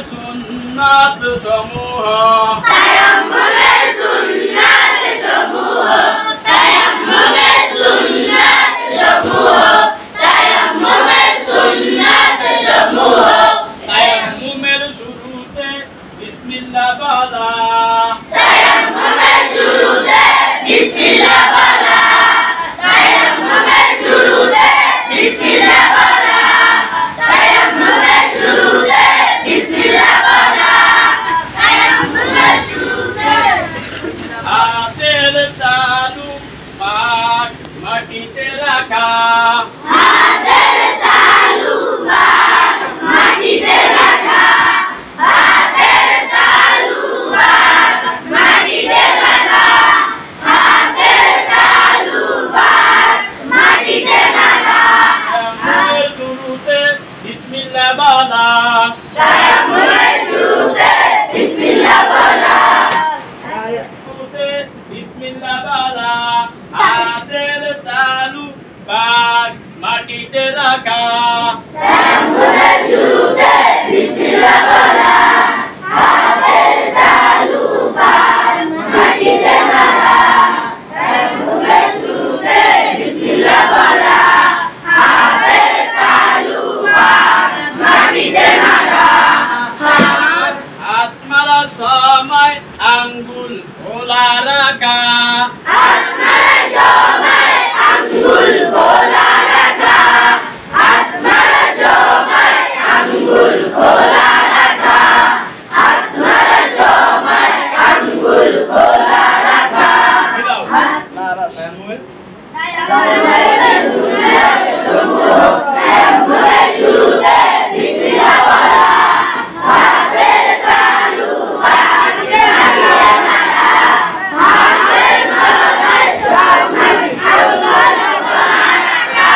সুন্নাত সমূহ তায়াম্মুমের সুন্নাত সমূহ তায়াম্মুমের সুন্নাত সমূহ তায়াম্মুমের সুন্নাত সমূহ তায়াম্মুমের শুরুতে বিসমিল্লাহ বলা তায়াম্মুমের শুরুতে বিসমিল্লাহ বলা তায়াম্মুমের শুরুতে বিসমিল্লাহ বলা তায়াম্মুমের শুরুতে বিসমিল্লাহ বলা তায়াম্মুমের শুরুতে হাতের তালু পাক মাটিতে রাখা হাতের তালু পাক মাটিতে রাখা হাতের তালু পাক মাটিতে রাখা হাতের তালু পাক মাটিতে রাখা তায়াম্মুমের শুরুতে বিসমিল্লাহ বলা তায়াম্মুমের শুরুতে বিসমিল্লাহ বলা শুরুতে বিসমিল্লাহ বলা হাতের তালু পাক মাটিতে রাখা তায়াম্মুমের শুরুতে বিসমিল্লাহ বলা হাতের তালু পাক মাটিতে রাখা তায়াম্মুমের শুরুতে বিসমিল্লাহ বলা হাতের তালু পাক মাটিতে রাখা হাত মারার সময় আঙ্গুল খোলা রাখা হাত মারার সময় আঙ্গুল খোলা রাখা হাত মারার সময় আঙ্গুল খোলা রাখা হাত মারার সময় আঙ্গুল খোলা রাখা তায়াম্মুমের শুরুতে বিসমিল্লাহ বলা হাতের তালু পাক মাটিতে রাখা হাতের সময় আঙ্গুল খোলা রাখা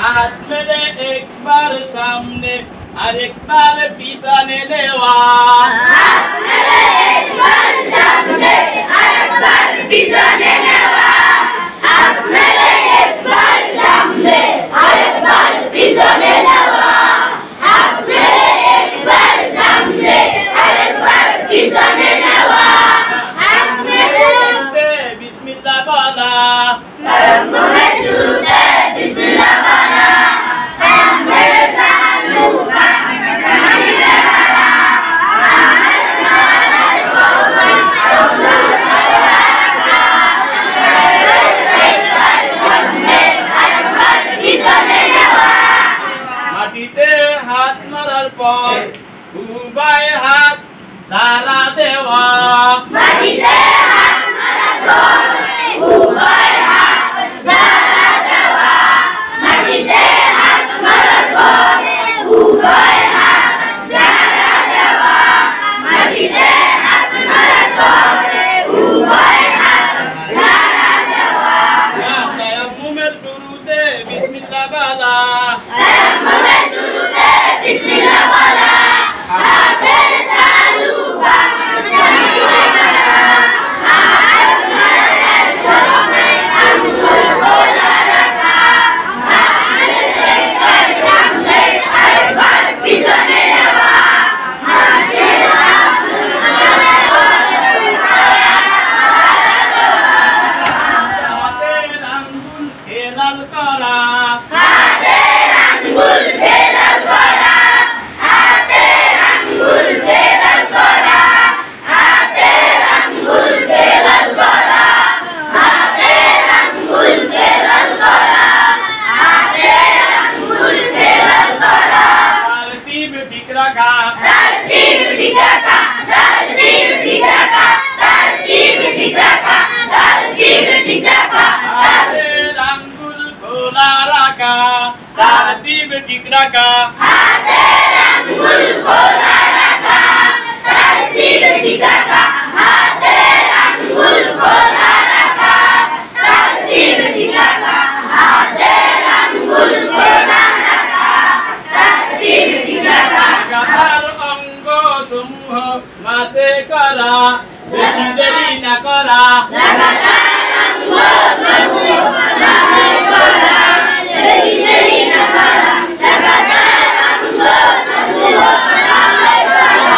হাত মেলে একবার সামনে আরেকবার পিছনে নেওয়া হাত মেলে একবার সামনে আরেকবার পিছনে নেওয়া হাত মেলে একবার সামনে আরেকবার পিছনে নেওয়া হাত মেলে একবার সামনে আরেকবার পিছনে নেওয়া হাত মেলে বিসমিল্লাহ বলা তায়াম্মুমের শুরুতে বিসমিল্লাহ বলা তায়াম্মুমের তালু পাক মাটিতে রাখা হাতের সময় আঙ্গুল খোলা রাখা একবার সামনে আরেকবার পিছনে নেওয়া মাটিতে হাত মারার পর উভয় হাত সারা দেওয়া মাটিতে হাত মারার পর উভয় হাত সারা দেওয়া মাটিতে হাত মারার পর উভয় হাত সারা দেওয়া মাটিতে হাত মারার পর উভয় হাত সারা দেওয়া তায়াম্মুমের শুরুতে বিসমিল্লাহ বলা তায়াম্মুমের শুরুতে বিসমিল্লাহ বলা হাতের তালু পাক মাটিতে রাখা হাত মারার সময় আঙ্গুল খোলা রাখা হাতের একবার সামনে আরেকবার পিছনে নেওয়া হাতের হাতের আঙ্গুল হেলাল করা হাতের আঙ্গুল ফেলাল করা হাতের আঙ্গুল ফেলাল করা হাতের আঙ্গুল ফেলাল করা হাতের আঙ্গুল ফেলাল করা হাতের আঙ্গুল ফেলাল করা তারতিব ঠিক রাখা তারতিব ঠিক রাখা তারতিব ঠিক রাখা তারতিব ঠিক রাখা তারতিব ঠিক রাখা হাতের আঙ্গুল খোলা রাখা তারতিব ঠিক রাখা হাতের আঙ্গুল খোলা রাখা তারতিব ঠিক রাখা হাতের আঙ্গুল খোলা রাখা তারতিব ঠিক রাখা হাতের আঙ্গুল খোলা রাখা তারতিব ঠিক রাখা গাধার অঙ্গ সমূহ মাসে করা বেশি দেরি না করা লাগাতার আঙ্গুল সমূহ মাসে করা বেশি দেরি না করা লাগাতার আঙ্গুল সমূহ মাসে করা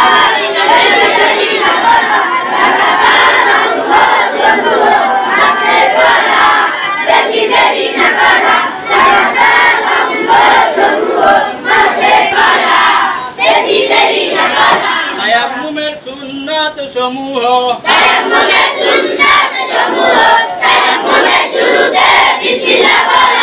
সমূহ তায়াম্মুমের সুন্নাত সমূহ তায়াম্মুমের শুরুতে বিসমিল্লাহ বলো